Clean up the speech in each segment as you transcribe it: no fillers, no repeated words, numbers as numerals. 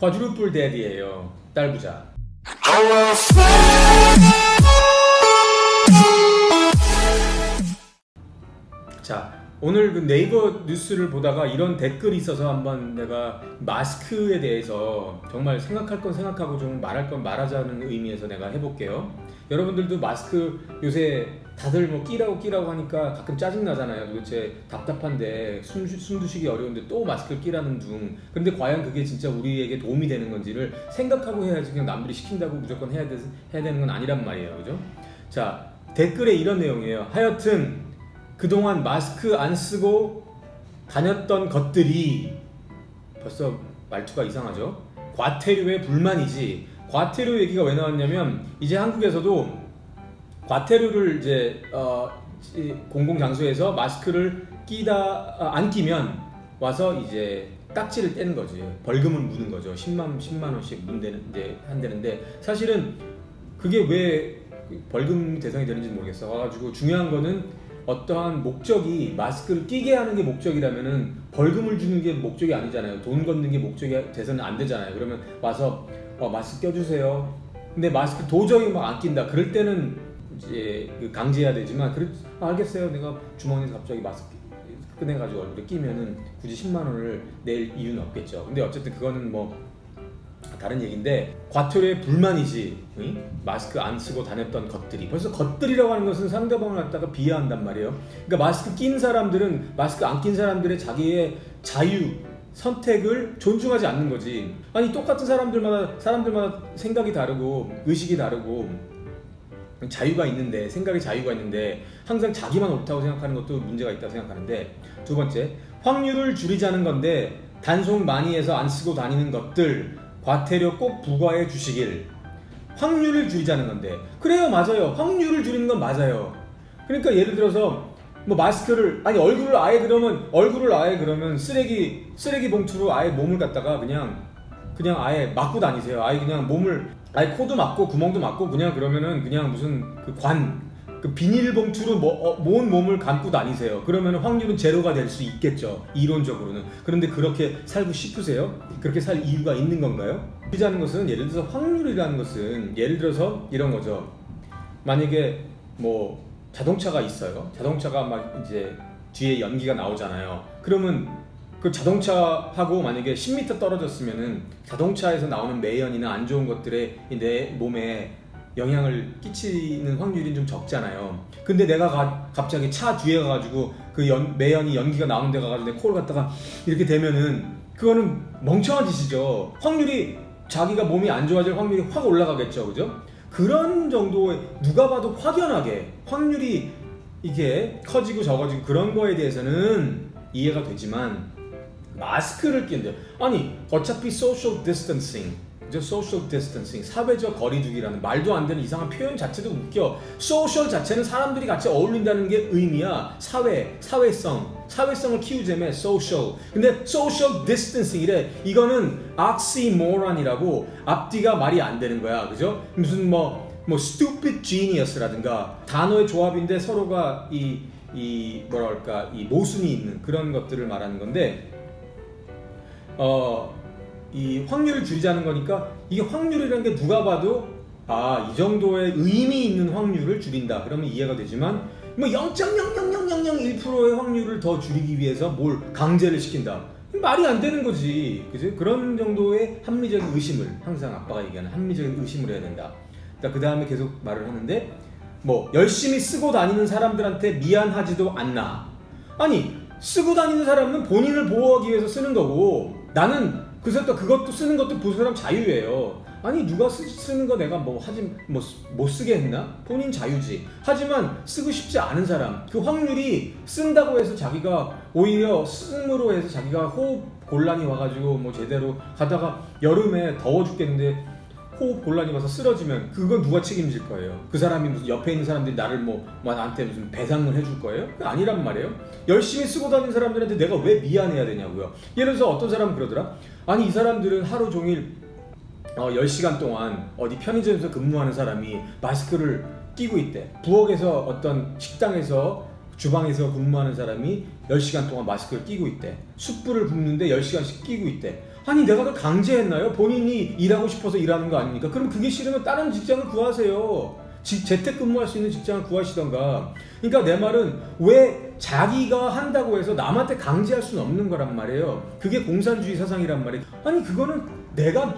쿼드루플 데디예요. 딸부자. 자, 오늘 그 네이버 뉴스를 보다가 이런 댓글이 있어서 한번 내가 마스크에 대해서 정말 생각할 건 생각하고 좀 말할 건 말하자는 의미에서 내가 해볼게요. 여러분들도 마스크 요새 다들 뭐 끼라고 하니까 가끔 짜증 나잖아요. 도대체 답답한데 숨두시기 어려운데 또 마스크를 끼라는 둥. 근데 과연 그게 진짜 우리에게 도움이 되는 건지를 생각하고 해야지, 그냥 남들이 시킨다고 무조건 해야 되는 건 아니란 말이에요. 그죠? 자, 댓글에 이런 내용이에요. 하여튼 그동안 마스크 안 쓰고 다녔던 것들이, 벌써 말투가 이상하죠? 과태료의 불만이지. 과태료 얘기가 왜 나왔냐면, 이제 한국에서도 과태료를 이제 공공장소에서 마스크를 안 끼면 와서 이제 딱지를 떼는 거지. 벌금을 무는 거죠. 10만 원씩 한대는데, 사실은 그게 왜 벌금 대상이 되는지 모르겠어. 와가지고 중요한 거는 어떠한 목적이, 마스크를 끼게 하는 게 목적이라면은 벌금을 주는 게 목적이 아니잖아요. 돈 걷는 게 목적이 돼서는 안 되잖아요. 그러면 와서 마스크 껴주세요. 근데 마스크 도저히 막 안 낀다. 그럴 때는 이제 강제해야 되지만, 알겠어요. 내가 주머니에서 갑자기 마스크 꺼내가지고 얼굴에 끼면은 굳이 10만 원을 낼 이유는 없겠죠. 근데 어쨌든 그거는 뭐 다른 얘기인데, 과태료의 불만이지. 응? 마스크 안 쓰고 다녔던 것들이, 벌써 것들이라고 하는 것은 상대방을 갖다가 비하한단 말이에요. 그러니까 마스크 낀 사람들은 마스크 안 낀 사람들의 자기의 자유 선택을 존중하지 않는 거지. 아니, 똑같은 사람들마다 생각이 다르고 의식이 다르고 자유가 있는데, 생각의 자유가 있는데 항상 자기만 옳다고 생각하는 것도 문제가 있다고 생각하는데, 두 번째, 확률을 줄이자는 건데 단속 많이 해서 안 쓰고 다니는 것들 과태료 꼭 부과해 주시길. 확률을 줄이자는 건데, 그래요, 맞아요. 확률을 줄이는 건 맞아요. 그러니까 예를 들어서 뭐 마스크를, 아니 얼굴을 아예 그러면 쓰레기 봉투로 아예 몸을 갖다가 그냥 아예 막고 다니세요. 아예 그냥 몸을 아예 코도 막고 구멍도 막고 그러면은 그냥 무슨 그 비닐봉투로 모은 몸을 감고 다니세요. 그러면 확률은 제로가 될 수 있겠죠, 이론적으로는. 그런데 그렇게 살고 싶으세요? 그렇게 살 이유가 있는 건가요? 줄이자는 것은, 예를 들어서 확률이라는 것은 예를 들어서 이런 거죠. 만약에 뭐 자동차가 있어요. 자동차가 막 이제 뒤에 연기가 나오잖아요. 그러면 그 자동차하고 만약에 10m 떨어졌으면은 자동차에서 나오는 매연이나 안 좋은 것들에 내 몸에 영향을 끼치는 확률이 좀 적잖아요. 근데 내가 갑자기 차 뒤에 가가지고 그 매연이 연기가 나오는 데 가가지고 내 코를 갖다가 이렇게 대면은 그거는 멍청한 짓이죠. 확률이, 자기가 몸이 안 좋아질 확률이 확 올라가겠죠. 그죠? 그런 정도의, 누가 봐도 확연하게 확률이 이게 커지고 적어지고 그런 거에 대해서는 이해가 되지만, 마스크를 끼는데, 아니 어차피 social distancing, 사회적 거리두기라는 말도 안 되는 이상한 표현 자체도 웃겨. 소셜 자체는 사람들이 같이 어울린다는 게 의미야. 사회성을 키우자며 social. 근데 social distancing이래. 이거는 oxymoron이라고, 앞뒤가 말이 안 되는 거야. 그죠? 무슨 뭐 stupid genius라든가 단어의 조합인데 서로가 이 모순이 있는 그런 것들을 말하는 건데, 이 확률을 줄이자는 거니까, 이게 확률이라는 게 누가 봐도 이 정도의 의미 있는 확률을 줄인다 그러면 이해가 되지만, 뭐 0.00001%의 확률을 더 줄이기 위해서 뭘 강제를 시킨다, 말이 안 되는 거지. 그죠? 그런 정도의 합리적인 의심을, 항상 아빠가 얘기하는 합리적인 의심을 해야 된다. 그 다음에 계속 말을 하는데, 뭐 열심히 쓰고 다니는 사람들한테 미안하지도 않나. 아니, 쓰고 다니는 사람은 본인을 보호하기 위해서 쓰는 거고, 나는 그것도 쓰는 것도 그 사람 자유예요. 아니, 누가 쓰는 거 내가 못 쓰게 했나? 본인 자유지. 하지만 쓰고 싶지 않은 사람, 그 확률이 쓴다고 해서 자기가 오히려 씀으로 해서 자기가 호흡 곤란이 와가지고 뭐 제대로 가다가 여름에 더워 죽겠는데 호흡 곤란이 와서 쓰러지면 그건 누가 책임질 거예요? 그 사람이 무슨 옆에 있는 사람들이 나한테 무슨 배상을 해줄 거예요? 아니란 말이에요. 열심히 쓰고 다니는 사람들한테 내가 왜 미안해야 되냐고요. 예를 들어서 어떤 사람은 그러더라. 아니, 이 사람들은 하루 종일 10시간 동안 어디 편의점에서 근무하는 사람이 마스크를 끼고 있대. 부엌에서 어떤 식당에서 주방에서 근무하는 사람이 10시간 동안 마스크를 끼고 있대. 숯불을 굽는데 10시간씩 끼고 있대. 아니 내가 그걸 강제했나요? 본인이 일하고 싶어서 일하는 거 아닙니까? 그럼 그게 싫으면 다른 직장을 구하세요. 재택근무할 수 있는 직장을 구하시던가. 그러니까 내 말은 왜 자기가 한다고 해서 남한테 강제할 수는 없는 거란 말이에요. 그게 공산주의 사상이란 말이에요. 아니 그거는 내가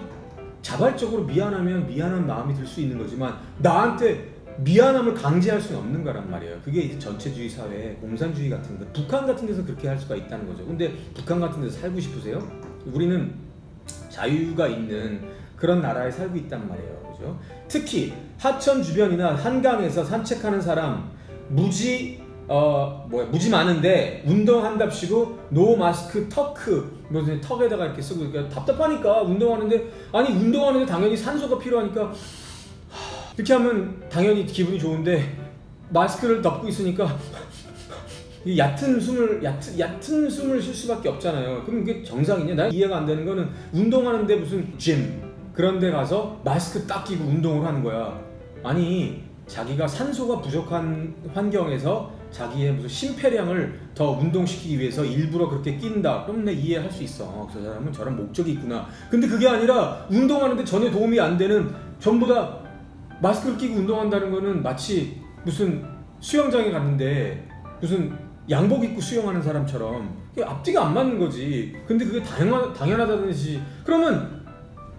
자발적으로 미안하면 미안한 마음이 들 수 있는 거지만 나한테 미안함을 강제할 수는 없는 거란 말이에요. 그게 이제 전체주의 사회, 공산주의 같은 거. 북한 같은 데서 그렇게 할 수가 있다는 거죠. 근데 북한 같은 데서 살고 싶으세요? 우리는 자유가 있는 그런 나라에 살고 있단 말이에요. 그죠? 특히 하천 주변이나 한강에서 산책하는 사람 무지 많은데 운동한답시고 노 마스크 터크 무슨 턱에다가 이렇게 쓰고 그러니까 답답하니까 운동하는데 아니 운동하는데 당연히 산소가 필요하니까 이렇게 하면 당연히 기분이 좋은데 마스크를 덮고 있으니까 얕은 숨을 쉴 수밖에 없잖아요. 그럼 이게 정상이냐? 난 이해가 안 되는 거는 운동하는데 무슨 짐 그런 데 가서 마스크 딱 끼고 운동을 하는 거야. 아니 자기가 산소가 부족한 환경에서 자기의 무슨 심폐량을 더 운동시키기 위해서 일부러 그렇게 낀다. 그럼 내가 이해할 수 있어. 저 사람은 저런 목적이 있구나. 근데 그게 아니라 운동하는데 전혀 도움이 안 되는 전부 다 마스크를 끼고 운동한다는 거는 마치 무슨 수영장에 갔는데 무슨 양복 입고 수영하는 사람처럼 앞뒤가 안 맞는 거지. 근데 그게 당연하다든지 그러면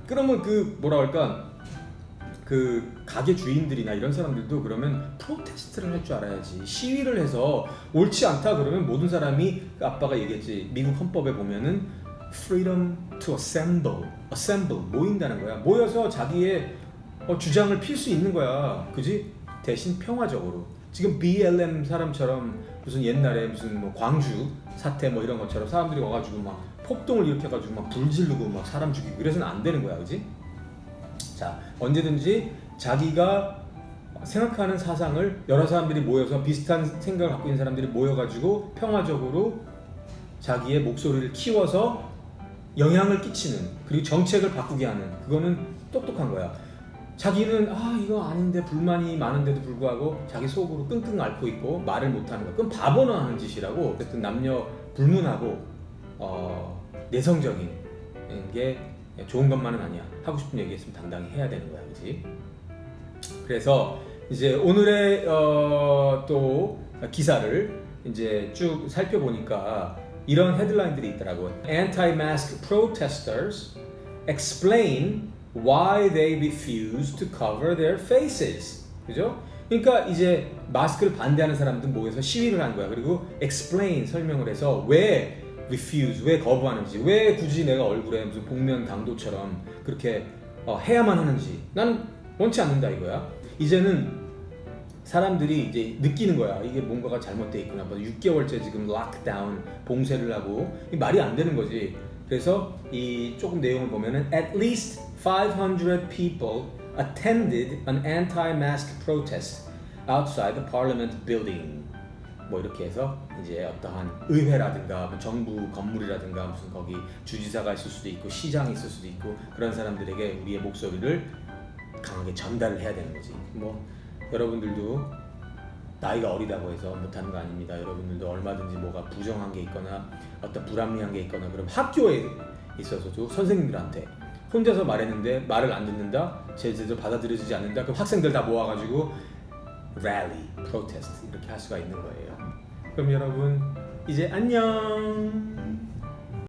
그 뭐라 할까 그 가게 주인들이나 이런 사람들도 그러면 프로테스트를 할 줄 알아야지. 시위를 해서 옳지 않다 그러면 모든 사람이 아빠가 얘기했지. 미국 헌법에 보면은 freedom to assemble 모인다는 거야. 모여서 자기의 주장을 필 수 있는 거야. 그지? 대신 평화적으로. 지금 BLM 사람처럼 무슨 옛날에 무슨 뭐 광주 사태 뭐 이런 것처럼 사람들이 와가지고 막 폭동을 일으켜가지고 막 불 지르고 막 사람 죽이고 이래서는 안 되는 거야. 그지? 자, 언제든지 자기가 생각하는 사상을 여러 사람들이 모여서 비슷한 생각을 갖고 있는 사람들이 모여가지고 평화적으로 자기의 목소리를 키워서 영향을 끼치는 그리고 정책을 바꾸게 하는 그거는 똑똑한 거야. 자기는 이거 아닌데 불만이 많은데도 불구하고 자기 속으로 끙끙 앓고 있고 말을 못하는 거. 그건 바보나 하는 짓이라고. 어쨌든 남녀 불문하고 내성적인 게 좋은 것만은 아니야. 하고 싶은 얘기 있으면 당당히 해야 되는 거야. 그렇지? 그래서 이제 오늘의 또 기사를 이제 쭉 살펴보니까 이런 헤드라인들이 있더라고요. Anti-mask protesters explain why they refuse to cover their faces. 그죠? 그러니까 이제 마스크를 반대하는 사람들 모여서 시위를 한 거야. 그리고 explain 설명을 해서 왜 refuse 왜 거부하는지, 왜 굳이 내가 얼굴에 무슨 복면 강도처럼 그렇게 해야만 하는지 나는 원치 않는다 이거야. 이제는 사람들이 이제 느끼는 거야. 이게 뭔가가 잘못돼 있구나. 6개월째 지금 락다운 봉쇄를 하고 이 말이 안 되는 거지. 그래서 이 조금 내용을 보면은 at least 500 people attended an anti-mask protest outside the Parliament building. 뭐 이렇게 해서 이제 어떠한 의회라든가 정부 건물이라든가 무슨 거기 주지사가 있을 수도 있고 시장이 있을 수도 있고 그런 사람들에게 우리의 목소리를 강하게 전달을 해야 되는 거지. 뭐 여러분들도 나이가 어리다고 해서 못하는 거 아닙니다. 여러분들도 얼마든지 뭐가 부정한 게 있거나 어떤 불합리한 게 있거나 그럼 학교에 있어서도 선생님들한테 혼자서 말했는데 말을 안 듣는다, 제대로 받아들여지지 않는다. 그럼 학생들 다 모아가지고 랠리, 프로테스트 이렇게 할 수가 있는 거예요. 그럼 여러분 이제 안녕.